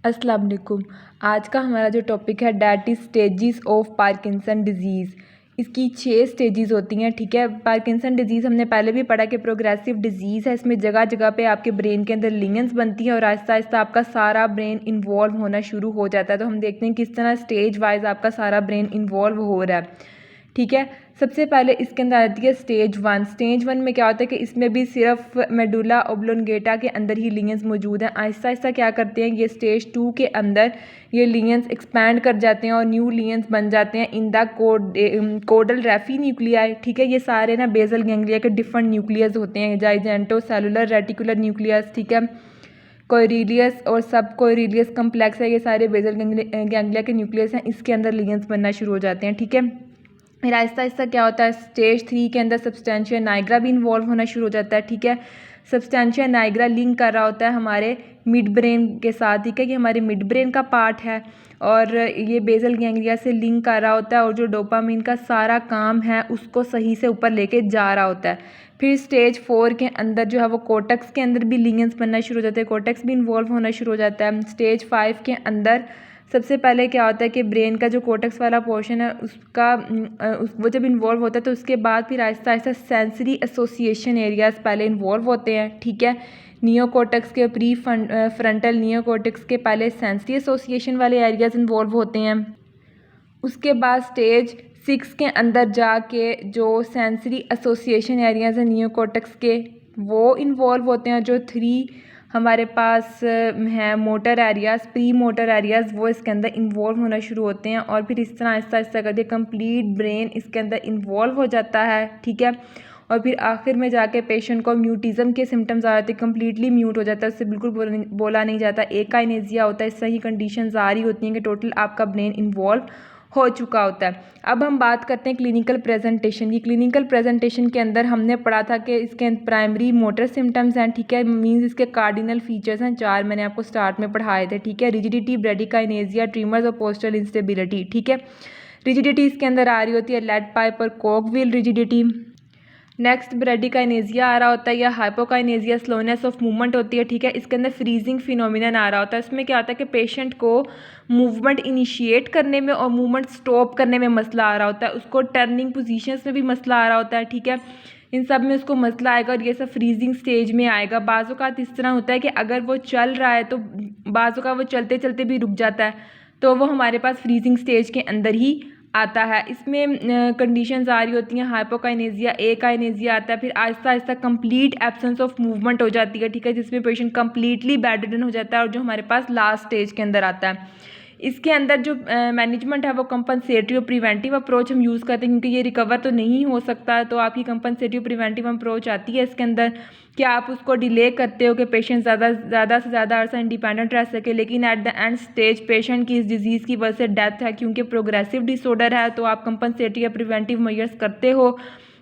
अस्सलाम वालेकुम। आज का हमारा जो टॉपिक है that is stages of Parkinson disease. इसकी 6 स्टेजेस होती हैं, ठीक है। पार्किंसन डिजीज़ हमने पहले भी पढ़ा कि प्रोग्रेसिव डिजीज़ है। इसमें जगह जगह पे आपके ब्रेन के अंदर लिगेंड्स बनती है और आहिस्ता आहिस्ता आपका सारा ब्रेन इन्वॉल्व होना शुरू हो जाता है। तो हम देखते हैं किस तरह स्टेज वाइज आपका सारा ब्रेन इन्वॉल्व हो रहा है, ठीक है। सबसे पहले इसके अंदर आती है स्टेज 1। स्टेज 1 में क्या होता है कि इसमें भी सिर्फ मेडुला ओब्लोंगेटा के अंदर ही लिगेंड्स मौजूद हैं। आहिस्ता आहिस्ता क्या करते हैं, ये स्टेज 2 के अंदर ये लिगेंड्स एक्सपैंड कर जाते हैं और न्यू लिगेंड्स बन जाते हैं इन द कोडल रेफी न्यूक्लियाई, ठीक है। ये सारे ना बेसल गैंग्लिया के डिफरेंट न्यूक्लियस होते हैं, जाइजेंटो सेलुलर रेटिकुलर न्यूक्लियस, ठीक है। कोरिलियस और सब कोरिलियस कम्प्लेक्स है, ये सारे बेसल गैंग्लिया के न्यूक्लियस हैं। इसके अंदर लिगेंड्स बनना शुरू हो जाते हैं, ठीक है। फिर आहिस्ता आहिस्ता क्या होता है, स्टेज 3 के अंदर सब्सटेंशिया नाइग्रा भी इन्वॉल्व होना शुरू हो जाता है, ठीक है। सब्सटेंशिया नाइग्रा लिंक कर रहा होता है हमारे मिड ब्रेन के साथ, ठीक है। ये हमारे मिड ब्रेन का पार्ट है और ये बेसल गैंग्लिया से लिंक कर रहा होता है और जो डोपामिन का सारा काम है उसको सही से ऊपर लेके जा रहा होता है। फिर स्टेज 4 के अंदर जो है वो कोर्टेक्स के अंदर भी लिगेंड्स बनना शुरू हो जाते हैं, कोर्टेक्स भी इन्वॉल्व होना शुरू हो जाता है। स्टेज 5 के अंदर सबसे पहले क्या होता है कि ब्रेन का जो कोर्टेक्स वाला पोर्शन है उसका वो जब इन्वॉल्व होता है तो उसके बाद फिर Aahista Aahista sensory association areas पहले इन्वॉल्व होते हैं, ठीक है। नियोकोर्टेक्स के प्री फ्रंटल नियोकोर्टेक्स के पहले सेंसरी एसोसिएशन वाले एरियाज़ इन्वॉल्व होते हैं। उसके बाद स्टेज 6 के अंदर जाके जो सेंसरी एसोसिएशन एरियाज़ हैं नियोकोर्टेक्स के वो इन्वॉल्व होते हैं। जो 3 हमारे पास हैं motor areas, pre motor areas, वो इसके अंदर इन्वॉल्व होना शुरू होते हैं और फिर इस तरह आहिस्ता आहिस्ता करके कंप्लीट ब्रेन इसके अंदर इन्वॉल्व हो जाता है, ठीक है। और फिर आखिर में जाके पेशेंट को म्यूटिज़म के सिम्टम्स आ जाते हैं, कम्प्लीटली म्यूट हो जाता है, उससे बिल्कुल बोला नहीं जाता, एकाइनेसिया होता है। इस तरह की कंडीशंस आ रही होती हैं कि टोटल आपका ब्रेन इन्वॉल्व हो चुका होता है। अब हम बात करते हैं क्लिनिकल प्रेजेंटेशन की। क्लिनिकल प्रेजेंटेशन के अंदर हमने पढ़ा था कि इसके प्राइमरी मोटर सिम्टम्स हैं, ठीक है। मींस इसके कार्डिनल फीचर्स हैं 4, मैंने आपको स्टार्ट में पढ़ाए थे, ठीक है। रिजिडिटी, ब्रेडिकाइनेसिया, ट्रीमर्स और पोस्टल इंस्टेबिलिटी, ठीक है। रिजिडिटी इसके अंदर आ रही होती है लेड पाइप और कोकविल रिजिडिटी। नेक्स्ट ब्रेडिकाइनेसिया आ रहा होता है या हाइपोकाइनेसिया, स्लोनेस ऑफ मूवमेंट होती है, ठीक है। इसके अंदर फ्रीजिंग फिनोमिनन आ रहा होता है। इसमें क्या होता है कि पेशेंट को मूवमेंट इनिशिएट करने में और मूवमेंट स्टॉप करने में मसला आ रहा होता है, उसको टर्निंग पोजीशंस में भी मसला आ रहा होता है, ठीक है। इन सब में उसको मसला आएगा और ये सब फ्रीजिंग स्टेज में आएगा। बाज़ों का इस तरह होता है कि अगर वो चल रहा है तो बाज़ों का वो चलते चलते भी रुक जाता है, तो वो हमारे पास फ्रीजिंग स्टेज के अंदर ही आता है। इसमें कंडीशंस आ रही होती हैं हाइपोकाइनेसिया, एकाइनेसिया आता है, फिर Aahista Aahista complete absence of movement हो जाती है, ठीक है, जिसमें पेशेंट कंप्लीटली बेडरिडन हो जाता है और जो हमारे पास लास्ट स्टेज के अंदर आता है। इसके अंदर जो मैनेजमेंट है वो कंपनसेटिव प्रिवेंटिव अप्रोच हम यूज़ करते हैं, क्योंकि ये रिकवर तो नहीं हो सकता, तो आपकी कंपनसेटिव प्रिवेंटिव अप्रोच आती है इसके अंदर कि आप उसको डिले करते हो कि पेशेंट ज़्यादा से ज़्यादा अर्सा इंडिपेंडेंट रह सके। लेकिन at the end stage patient की इस डिजीज़ की वजह से डेथ है, क्योंकि प्रोग्रेसिव डिसऑर्डर है, तो आप कंपनसेटिव या प्रिवेंटिव मेजर्स करते हो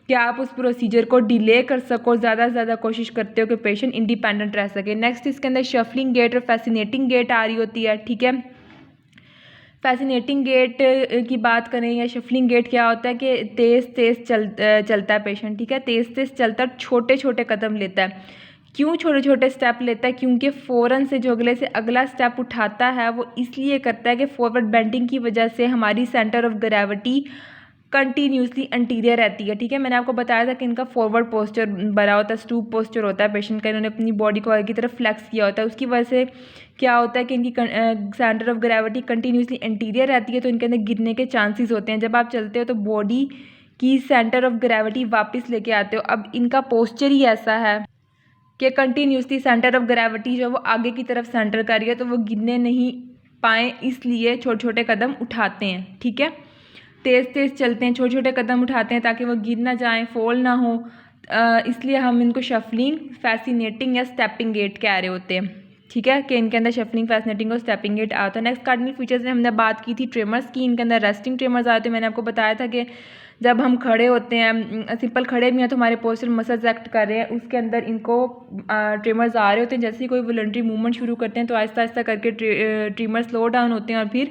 कि आप उस प्रोसीजर को डिले कर सको, ज़्यादा से ज़्यादा कोशिश करते हो कि पेशेंट इंडिपेंडेंट रह सके। नेक्स्ट इसके अंदर शफलिंग गेट और फैसिनेटिंग गेट आ रही होती है, ठीक है। फैसिनेटिंग गेट की बात करें या शफलिंग गेट, क्या होता है कि तेज़ तेज़ चलता है पेशेंट, ठीक है। तेज़ तेज़ चलता है, छोटे छोटे कदम लेता है। क्यों छोटे छोटे स्टेप लेता है? क्योंकि फ़ौरन से जो अगले से अगला स्टेप उठाता है वो इसलिए करता है कि फॉरवर्ड बेंडिंग की वजह से हमारी centre of gravity continuously anterior रहती है, ठीक है। मैंने आपको बताया था कि इनका फॉरवर्ड पोस्चर बना होता है, स्टूप पोस्चर होता है पेशेंट का, इन्होंने अपनी बॉडी को आगे की तरफ फ्लेक्स किया होता है। उसकी वजह से क्या होता है कि इनकी centre of gravity continuously anterior रहती है, तो इनके अंदर गिरने के चांसेस होते हैं। जब आप चलते हो तो बॉडी की सेंटर ऑफ ग्रेविटी वापस लेके आते हो। अब इनका पोस्चर ही ऐसा है कि कंटिन्यूसली सेंटर ऑफ ग्रेविटी जो वो आगे की तरफ सेंटर कर रही है, तो वो गिरने नहीं पाएँ इसलिए छोटे छोटे कदम उठाते हैं, ठीक है। तेज़ तेज़ चलते हैं, छोटे छोटे कदम उठाते हैं ताकि वो गिर ना जाएं, फॉल ना हो, इसलिए हम इनको शफलिंग, फैसिनेटिंग या स्टेपिंग गेट कह रहे होते हैं, ठीक है, कि इनके अंदर शफलिंग, फैसिनेटिंग और स्टेपिंग गेट आता है। नेक्स्ट कार्डिनल फीचर्स में हमने बात की थी ट्रेमर्स की। इनके अंदर रेस्टिंग ट्रेमर्स आते हैं। मैंने आपको बताया था कि जब हम खड़े होते हैं, सिंपल खड़े भी हैं, तो हमारे पोस्चर मसल्स एक्ट कर रहे हैं, उसके अंदर इनको ट्रेमर्स आ रहे होते हैं। जैसे ही कोई वॉलंटरी मूवमेंट शुरू करते हैं तो आहिस्ता आहिस्ता करके ट्रेमर स्लो डाउन होते हैं और फिर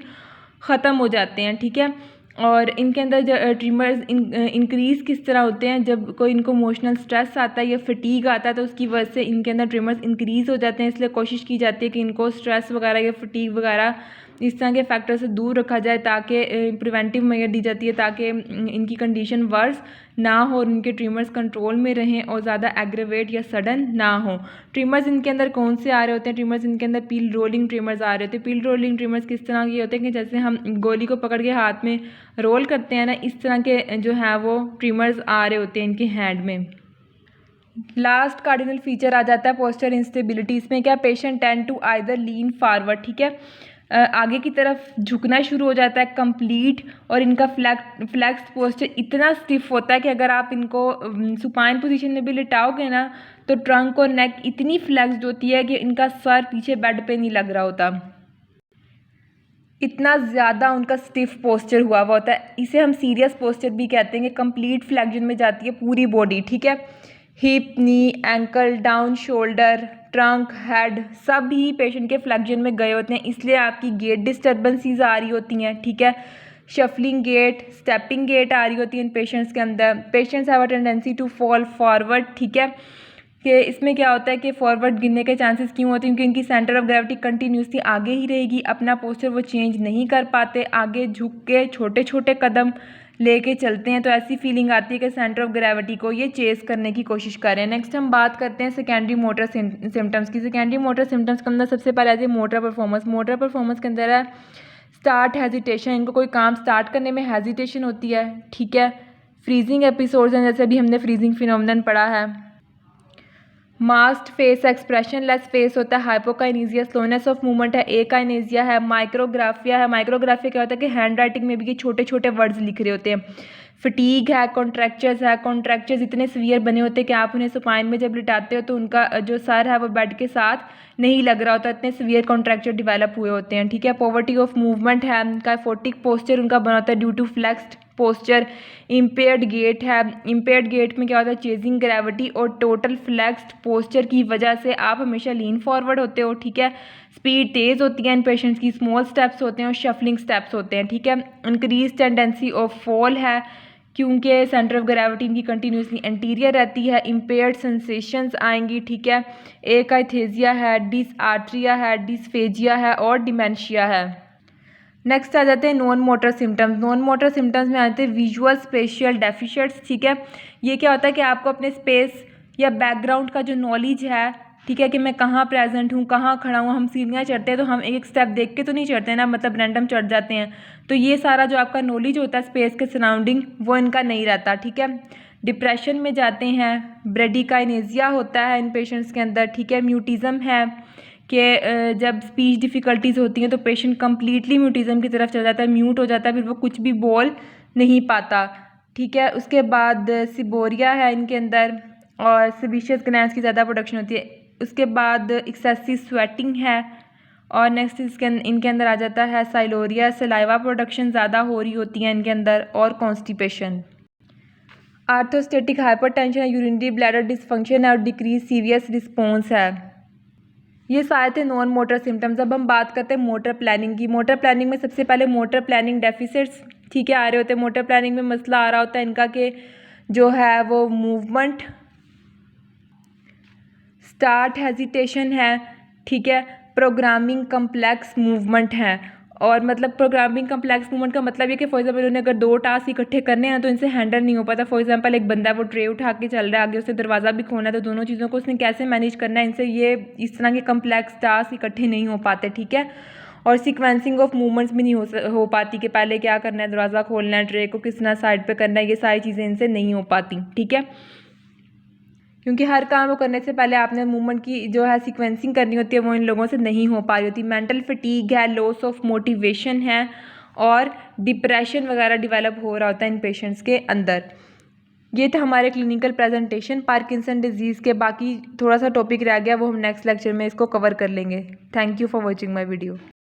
ख़त्म हो जाते हैं, ठीक है। और इनके अंदर जो ट्रिमर्स इंक्रीज़ किस तरह होते हैं, जब कोई इनको इमोशनल स्ट्रेस आता है या फटीग आता है तो उसकी वजह से इनके अंदर ट्रिमर्स इंक्रीज़ हो जाते हैं। इसलिए कोशिश की जाती है कि इनको स्ट्रेस वगैरह या फटीग वगैरह इस तरह के फैक्टर से दूर रखा जाए, ताकि प्रिवेंटिव मेजर दी जाती है ताकि इनकी कंडीशन वर्स ना हो और इनके ट्रिमर्स कंट्रोल में रहें और ज़्यादा एग्रेवेट या सडन ना हो। ट्रिमर्स इनके अंदर कौन से आ रहे होते हैं? ट्रिमर्स इनके अंदर पील रोलिंग ट्रिमर्स आ रहे होते हैं। पील रोलिंग ट्रिमर्स किस तरह के होते हैं कि जैसे हम गोली को पकड़ के हाथ में रोल करते हैं ना, इस तरह के जो है वो ट्रिमर्स आ रहे होते हैं इनके हैंड में। लास्ट कार्डिनल फीचर आ जाता है पोस्चर इंस्टेबिलिटी। इसमें क्या, patient tend to either lean forward, ठीक है, आगे की तरफ झुकना शुरू हो जाता है कंप्लीट, और इनका फ्लैक्स पोस्चर इतना स्टिफ होता है कि अगर आप इनको सुपाइन पोजीशन में भी लिटाओगे ना तो ट्रंक और नेक इतनी फ्लैक्स्ड होती है कि इनका सर पीछे बेड पे नहीं लग रहा होता, इतना ज़्यादा उनका स्टिफ पोस्चर हुआ हुआ होता है। इसे हम सीरियस पोस्चर भी कहते हैं कि कंप्लीट फ्लेक्शन में जाती है पूरी बॉडी, ठीक है, hip, knee, ankle, down, shoulder, trunk, head सब ही पेशेंट के फ्लेक्शन में गए होते हैं। इसलिए आपकी गेट डिस्टर्बेंसीज आ रही होती हैं, ठीक है, शफलिंग गेट, स्टेपिंग गेट आ रही होती है इन पेशेंट्स के अंदर। Patients have a tendency to fall forward, ठीक है, कि इसमें क्या होता है कि फॉरवर्ड गिरने के चांसेस क्यों होते हैं, क्योंकि इनकी सेंटर ऑफ ग्रेविटी कंटिन्यूसली आगे ही रहेगी, अपना पोस्चर वो चेंज नहीं कर पाते, आगे झुक के छोटे छोटे कदम लेके चलते हैं, तो ऐसी फीलिंग आती है कि सेंटर ऑफ ग्रेविटी को ये चेस करने की कोशिश कर रहे हैं। नेक्स्ट हम बात करते हैं सेकेंडरी मोटर सिम्टम्स की। सेकेंडरी मोटर सिम्टम्स के अंदर सबसे पहले आती है मोटर परफॉर्मेंस। मोटर परफॉर्मेंस के अंदर है स्टार्ट हेजिटेशन, इनको कोई काम स्टार्ट करने में हेजिटेशन होती है, ठीक है, फ्रीजिंग एपिसोड्स हैं, जैसे अभी हमने फ्रीजिंग फिनोमेनन पढ़ा है। Massed face, expression less face होता है। हाइपोकाइनेसिया, स्लोनेस ऑफ मूवमेंट है। एकाइनेसिया है। माइक्रोग्राफिया है। माइक्रोग्राफिया क्या होता है कि हैंड राइटिंग में भी ये छोटे छोटे वर्ड्स लिख रहे होते हैं। फटीग है। कॉन्ट्रैक्चर्स है। कॉन्ट्रैक्चर्स इतने सीवियर बने होते हैं कि आप उन्हें सुपाइन में जब लिटाते हो तो उनका जो सर है वो बेड के साथ नहीं लग रहा होता, इतने सीवियर कॉन्ट्रैक्चर डिवेलप हुए होते हैं, ठीक है। पॉवर्टी ऑफ मूवमेंट है। काइफोटिक पोस्चर उनका बना होता है due to flexed posture. Impaired gait है। इम्पेयर्ड गेट में क्या होता है, चेजिंग ग्रेविटी और टोटल फ्लेक्स्ड पोस्चर की वजह से आप हमेशा लीन फॉरवर्ड होते हो, ठीक है। स्पीड तेज़ होती है इन पेशेंट्स की। स्मॉल स्टेप्स होते हैं और शफलिंग स्टेप्स होते हैं, ठीक है। इंक्रीज टेंडेंसी ऑफ फॉल है क्योंकि सेंटर ऑफ ग्रेविटी इनकी कंटिन्यूसली एंटीरियर रहती है। इम्पेयर्ड सेंसेशंस आएंगी, ठीक है। एकाइथेजिया है। डिसआर्ट्रिया है। डिस्फेजिया है और डिमेंशिया है। नेक्स्ट आ जाते हैं non motor symptoms. Non motor symptoms में आते हैं विजुअल स्पेशियल डेफिशिएंट्स, ठीक है। ये क्या होता है कि आपको अपने स्पेस या बैकग्राउंड का जो नॉलेज है, ठीक है, कि मैं कहाँ प्रेजेंट हूँ, कहाँ खड़ा हूँ। हम सीढ़ियाँ चढ़ते हैं तो हम एक स्टेप देख के तो नहीं चढ़ते ना, मतलब रैंडम चढ़ जाते हैं, तो ये सारा जो आपका नॉलेज होता है स्पेस के सराउंडिंग वो इनका नहीं रहता, ठीक है। डिप्रेशन में जाते हैं। ब्रेडिकाइनेसिया होता है इन पेशेंट्स के अंदर, ठीक है। म्यूटिज़म है कि जब स्पीच डिफ़िकल्टीज़ होती हैं तो पेशेंट कम्प्लीटली म्यूटिज़म की तरफ चला जाता है, म्यूट हो जाता है, फिर वो कुछ भी बोल नहीं पाता, ठीक है। उसके बाद सिबोरिया है इनके अंदर और सेबेशियस ग्लैंड्स की ज़्यादा प्रोडक्शन होती है। उसके बाद एक्सेसिव स्वेटिंग है और नेक्स्ट इनके अंदर आ जाता है साइलोरिया, सलाइवा प्रोडक्शन ज़्यादा हो रही होती है इनके अंदर, और कॉन्स्टिपेशन। आर्थोस्टेटिक हाइपरटेंशन है, यूरिनरी ब्लैडर डिसफंक्शन है और डिक्रीज सीवियस रिस्पॉन्स है। ये सारे थे नॉन मोटर सिम्टम्स। अब हम बात करते हैं मोटर प्लानिंग की। मोटर प्लानिंग में सबसे पहले मोटर प्लानिंग डेफिसिट्स, ठीक है, आ रहे होते हैं। मोटर प्लानिंग में मसला आ रहा होता है इनका कि जो है वो मूवमेंट स्टार्ट हेजिटेशन है, ठीक है। प्रोग्रामिंग कम्प्लेक्स मूवमेंट है, और मतलब प्रोग्रामिंग कम्प्लेक्स मूवमेंट का मतलब ये कि फॉर एग्जाम्पल उन्होंने अगर दो टास्क इकट्ठे करने हैं तो इनसे हैंडल नहीं हो पाता। फॉर एग्जाम्पल एक बंदा वो ट्रे उठा के चल रहा है, आगे उससे दरवाज़ा भी खोना है, तो दोनों चीज़ों को उसने कैसे मैनेज करना है, इनसे ये इस तरह के कम्प्लेक्स टास्क इकट्ठे नहीं हो पाते, ठीक है। और सीक्वेंसिंग ऑफ मूवमेंट्स भी नहीं हो पाती कि पहले क्या करना है, दरवाज़ा खोलना है, ट्रे को किस तरह साइड पर करना है, ये सारी चीज़ें इनसे नहीं हो पाती, ठीक है, क्योंकि हर काम को करने से पहले आपने मूवमेंट की जो है सीक्वेंसिंग करनी होती है, वो इन लोगों से नहीं हो पा रही होती। मेंटल फटीग है, लॉस ऑफ मोटिवेशन है और डिप्रेशन वगैरह डिवेलप हो रहा होता है इन पेशेंट्स के अंदर। ये था हमारे क्लिनिकल प्रेजेंटेशन पार्किंसन डिजीज़ के। बाकी थोड़ा सा टॉपिक रह गया, वो हम नेक्स्ट लेक्चर में इसको कवर कर लेंगे। Thank you for watching my video.